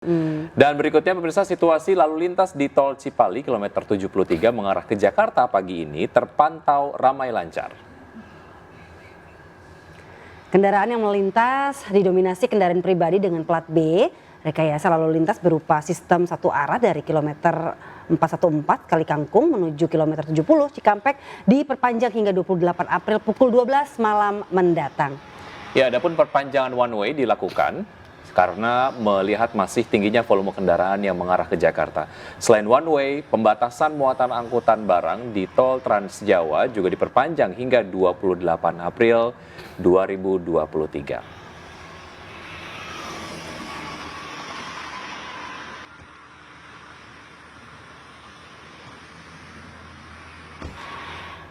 Dan berikutnya pemirsa, situasi lalu lintas di Tol Cipali kilometer 73 mengarah ke Jakarta pagi ini terpantau ramai lancar. Kendaraan yang melintas didominasi kendaraan pribadi dengan plat B. Rekayasa lalu lintas berupa sistem satu arah dari kilometer 414 Kali Kangkung menuju kilometer 70 Cikampek diperpanjang hingga 28 April pukul 12 malam mendatang. Ya, adapun perpanjangan one way dilakukan karena melihat masih tingginya volume kendaraan yang mengarah ke Jakarta. Selain one way, pembatasan muatan angkutan barang di Tol Trans Jawa juga diperpanjang hingga 28 April 2023.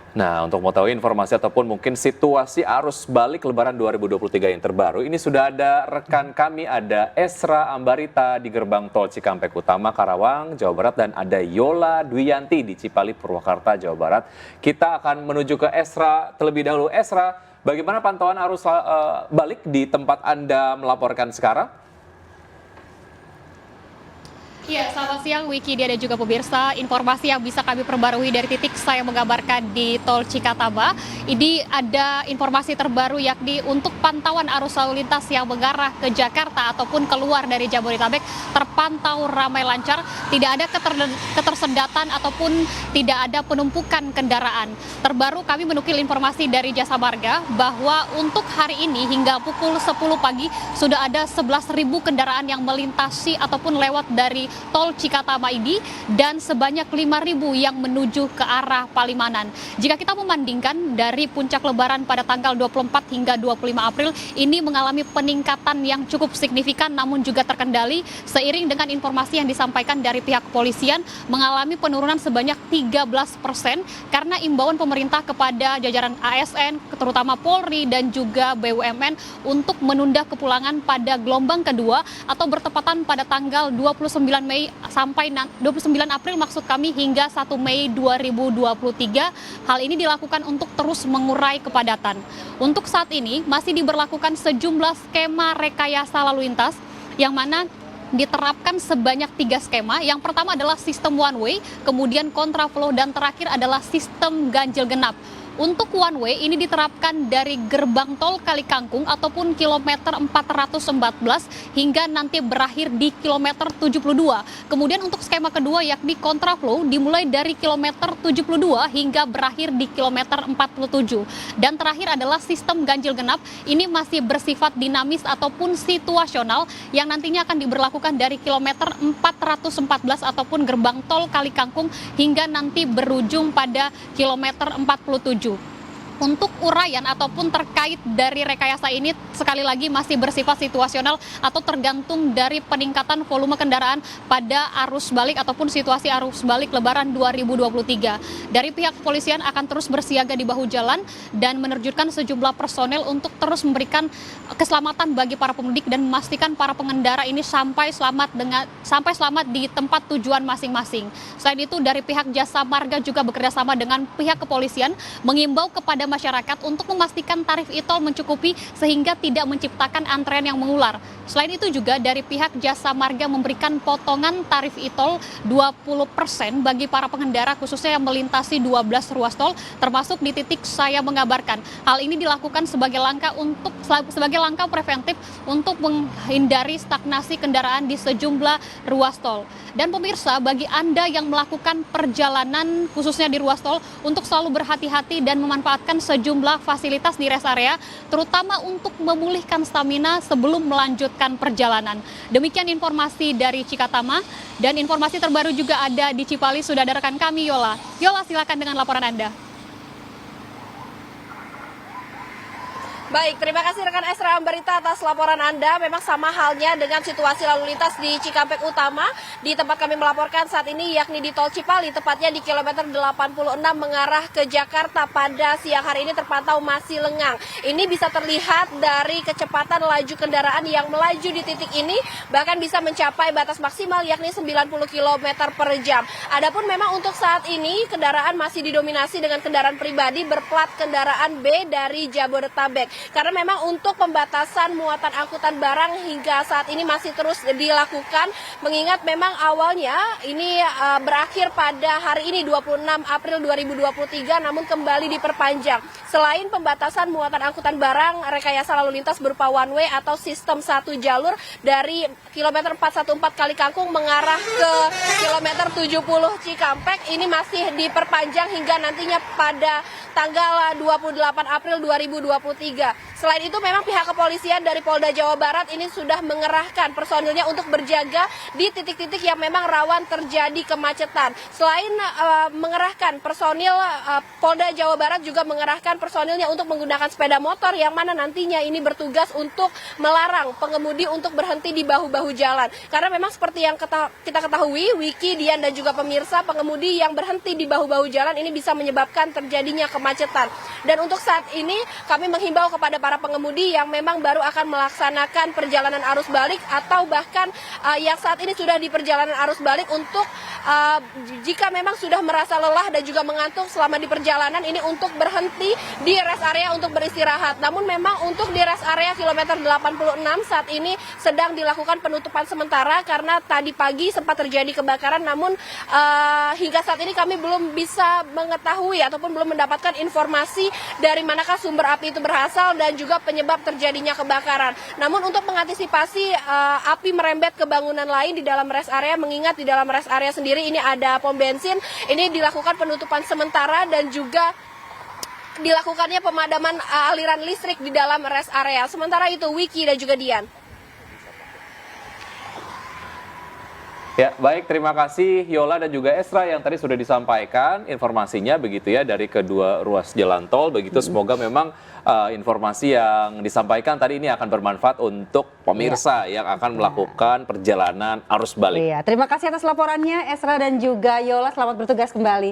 Nah, untuk mengetahui informasi ataupun mungkin situasi arus balik Lebaran 2023 yang terbaru, ini sudah ada rekan kami, ada Esra Ambarita di gerbang tol Cikampek Utama, Karawang, Jawa Barat, dan ada Yola Dwiyanti di Cipali, Purwakarta, Jawa Barat. Kita akan menuju ke Esra terlebih dahulu. Esra, bagaimana pantauan arus balik di tempat Anda melaporkan sekarang? Ya, selamat siang Wiki dan juga pemirsa. Informasi yang bisa kami perbarui dari titik saya mengabarkan di Tol Cikatama. Ini ada informasi terbaru yakni untuk pantauan arus lalu lintas yang mengarah ke Jakarta ataupun keluar dari Jabodetabek terpantau ramai lancar. Tidak ada ketersendatan ataupun tidak ada penumpukan kendaraan. Terbaru kami menukil informasi dari Jasa Marga bahwa untuk hari ini hingga pukul 10 pagi sudah ada 11.000 kendaraan yang melintasi ataupun lewat dari Tol Cikatama ini dan sebanyak 5.000 yang menuju ke arah Palimanan. Jika kita membandingkan dari puncak Lebaran pada tanggal 24 hingga 25 April ini mengalami peningkatan yang cukup signifikan namun juga terkendali seiring dengan informasi yang disampaikan dari pihak kepolisian mengalami penurunan sebanyak 13% karena imbauan pemerintah kepada jajaran ASN terutama Polri dan juga BUMN untuk menunda kepulangan pada gelombang kedua atau bertepatan pada tanggal 29 Mei sampai 29 April maksud kami hingga 1 Mei 2023. Hal ini dilakukan untuk terus mengurai kepadatan. Untuk saat ini masih diberlakukan sejumlah skema rekayasa lalu lintas yang mana diterapkan sebanyak 3 skema. Yang pertama adalah sistem one way, kemudian kontraflow dan terakhir adalah sistem ganjil genap. Untuk one way ini diterapkan dari gerbang tol Kali Kangkung ataupun kilometer 414 hingga nanti berakhir di kilometer 72. Kemudian untuk skema kedua yakni kontraflow dimulai dari kilometer 72 hingga berakhir di kilometer 47. Dan terakhir adalah sistem ganjil genap, ini masih bersifat dinamis ataupun situasional yang nantinya akan diberlakukan dari kilometer 414 ataupun gerbang tol Kali Kangkung hingga nanti berujung pada kilometer 47. Untuk uraian ataupun terkait dari rekayasa ini sekali lagi masih bersifat situasional atau tergantung dari peningkatan volume kendaraan pada arus balik ataupun situasi arus balik Lebaran 2023. Dari pihak kepolisian akan terus bersiaga di bahu jalan dan menerjunkan sejumlah personel untuk terus memberikan keselamatan bagi para pemudik dan memastikan para pengendara ini sampai selamat di tempat tujuan masing-masing. Selain itu dari pihak Jasa Marga juga bekerjasama dengan pihak kepolisian mengimbau kepada masyarakat untuk memastikan tarif e-tol mencukupi sehingga tidak menciptakan antrean yang mengular. Selain itu juga dari pihak Jasa Marga memberikan potongan tarif e-tol 20% bagi para pengendara khususnya yang melintasi 12 ruas tol termasuk di titik saya mengabarkan. Hal ini dilakukan sebagai langkah preventif untuk menghindari stagnasi kendaraan di sejumlah ruas tol. Dan pemirsa, bagi Anda yang melakukan perjalanan khususnya di ruas tol untuk selalu berhati-hati dan memanfaatkan sejumlah fasilitas di rest area terutama untuk memulihkan stamina sebelum melanjutkan perjalanan. Demikian informasi dari Cikatama dan informasi terbaru juga ada di Cipali sudah ada rekan kami Yola. Yola, silakan dengan laporan Anda. Baik, terima kasih rekan Esra Ambarita atas laporan Anda. Memang sama halnya dengan situasi lalu lintas di Cikampek Utama di tempat kami melaporkan saat ini yakni di Tol Cipali, tepatnya di kilometer 86 mengarah ke Jakarta pada siang hari ini terpantau masih lengang. Ini bisa terlihat dari kecepatan laju kendaraan yang melaju di titik ini bahkan bisa mencapai batas maksimal yakni 90 km per jam. Adapun memang untuk saat ini kendaraan masih didominasi dengan kendaraan pribadi berplat kendaraan B dari Jabodetabek. karena memang untuk pembatasan muatan angkutan barang hingga saat ini masih terus dilakukan, mengingat memang awalnya ini berakhir pada hari ini 26 April 2023 namun kembali diperpanjang. Selain pembatasan muatan angkutan barang, rekayasa lalu lintas berupa one way atau sistem satu jalur dari kilometer 414 Kalikangkung mengarah ke kilometer 70 Cikampek ini masih diperpanjang hingga nantinya pada tanggal 28 April 2023. Selain itu memang pihak kepolisian dari Polda Jawa Barat ini sudah mengerahkan personilnya untuk berjaga di titik-titik yang memang rawan terjadi kemacetan. Selain mengerahkan personil, Polda Jawa Barat juga mengerahkan personilnya untuk menggunakan sepeda motor yang mana nantinya ini bertugas untuk melarang pengemudi untuk berhenti di bahu-bahu jalan. Karena memang seperti yang kita ketahui, Wiki, Dian dan juga pemirsa, pengemudi yang berhenti di bahu-bahu jalan ini bisa menyebabkan terjadinya kemacetan. Dan untuk saat ini kami menghimbau kepada para pengemudi yang memang baru akan melaksanakan perjalanan arus balik atau bahkan yang saat ini sudah di perjalanan arus balik untuk jika memang sudah merasa lelah dan juga mengantuk selama di perjalanan ini untuk berhenti di rest area untuk beristirahat. Namun memang untuk di rest area kilometer 86 saat ini sedang dilakukan penutupan sementara karena tadi pagi sempat terjadi kebakaran, namun hingga saat ini kami belum bisa mengetahui ataupun belum mendapatkan informasi dari manakah sumber api itu berasal dan juga penyebab terjadinya kebakaran. Namun untuk mengantisipasi api merembet ke bangunan lain di dalam rest area, mengingat di dalam rest area sendiri ini ada pom bensin, ini dilakukan penutupan sementara dan juga dilakukannya pemadaman aliran listrik di dalam rest area. Sementara itu Wiki dan juga Dian. Ya, baik, terima kasih Yola dan juga Esra yang tadi sudah disampaikan informasinya begitu ya dari kedua ruas jalan tol begitu. Semoga memang informasi yang disampaikan tadi ini akan bermanfaat untuk pemirsa yang akan melakukan perjalanan arus balik. Iya, terima kasih atas laporannya Esra dan juga Yola, selamat bertugas kembali.